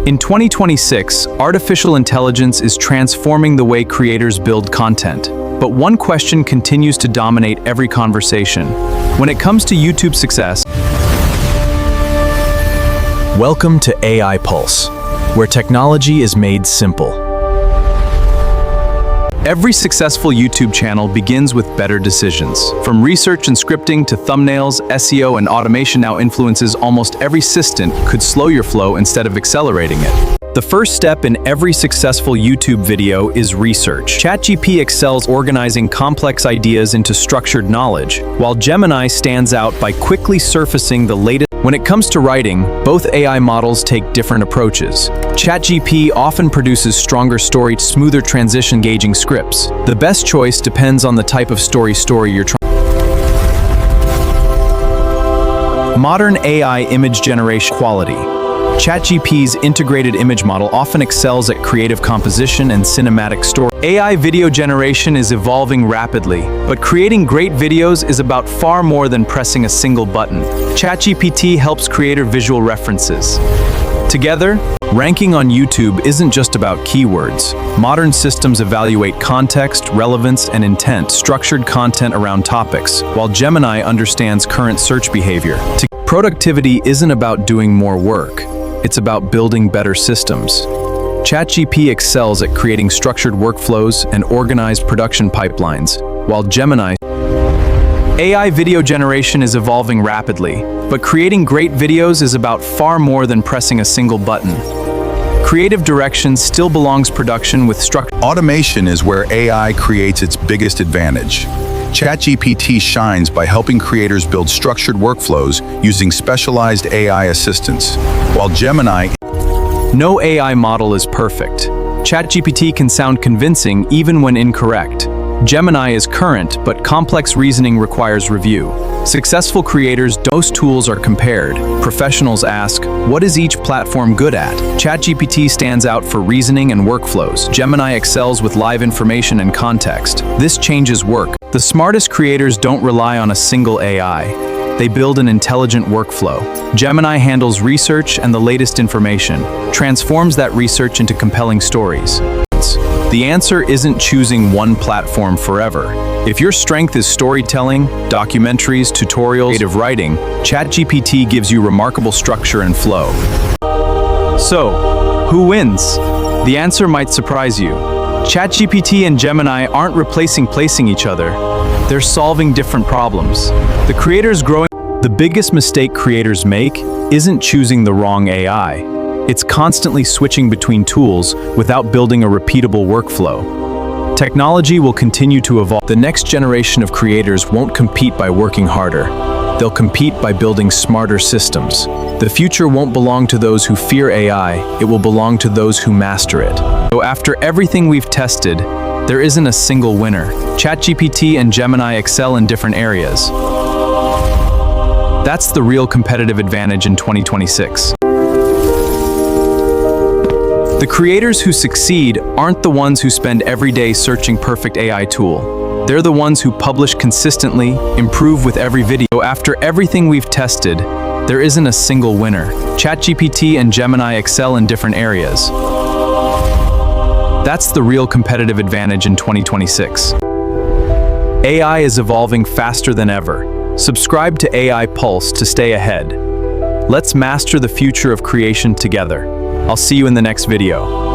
In 2026, artificial intelligence is transforming the way creators build content. But one question continues to dominate every conversation. When it comes to YouTube success, welcome to AI Pulse, where technology is made simple. Every successful YouTube channel begins with better decisions. From research and scripting to thumbnails, SEO and automation now influences almost every assistant could slow your flow instead of accelerating it. The first step in every successful YouTube video is research. ChatGPT excels organizing complex ideas into structured knowledge, while Gemini stands out by quickly surfacing the latest. When it comes to writing, both AI models take different approaches. ChatGPT often produces stronger story, smoother transition, engaging scripts. The best choice depends on the type of story you're trying. Modern AI image generation quality. ChatGPT's integrated image model often excels at creative composition and cinematic story. AI video generation is evolving rapidly, but creating great videos is about far more than pressing a single button. ChatGPT helps create visual references. Together, ranking on YouTube isn't just about keywords. Modern systems evaluate context, relevance, and intent, structured content around topics, while Gemini understands current search behavior. Productivity isn't about doing more work. It's about building better systems. ChatGPT excels at creating structured workflows and organized production pipelines, while Gemini. AI video generation is evolving rapidly, but creating great videos is about far more than pressing a single button. Creative direction still belongs production with structure. Automation is where AI creates its biggest advantage. ChatGPT shines by helping creators build structured workflows using specialized AI assistants, while Gemini. No AI model is perfect. ChatGPT can sound convincing even when incorrect. Gemini is current, but complex reasoning requires review. Successful creators, those tools are compared. Professionals ask, what is each platform good at? ChatGPT stands out for reasoning and workflows. Gemini excels with live information and context. This changes work. The smartest creators don't rely on a single AI. They build an intelligent workflow. Gemini handles research and the latest information, transforms that research into compelling stories. The answer isn't choosing one platform forever. If your strength is storytelling, documentaries, tutorials, creative writing, ChatGPT gives you remarkable structure and flow. So, who wins? The answer might surprise you. ChatGPT and Gemini aren't replacing each other. They're solving different problems. The creators growing. The biggest mistake creators make isn't choosing the wrong AI. It's constantly switching between tools without building a repeatable workflow. Technology will continue to evolve. The next generation of creators won't compete by working harder. They'll compete by building smarter systems. The future won't belong to those who fear AI, it will belong to those who master it. So after everything we've tested, there isn't a single winner. ChatGPT and Gemini excel in different areas. That's the real competitive advantage in 2026. The creators who succeed aren't the ones who spend every day searching perfect AI tool. They're the ones who publish consistently, improve with every video. After everything we've tested, there isn't a single winner. ChatGPT and Gemini excel in different areas. That's the real competitive advantage in 2026. AI is evolving faster than ever. Subscribe to AI Pulse to stay ahead. Let's master the future of creation together. I'll see you in the next video.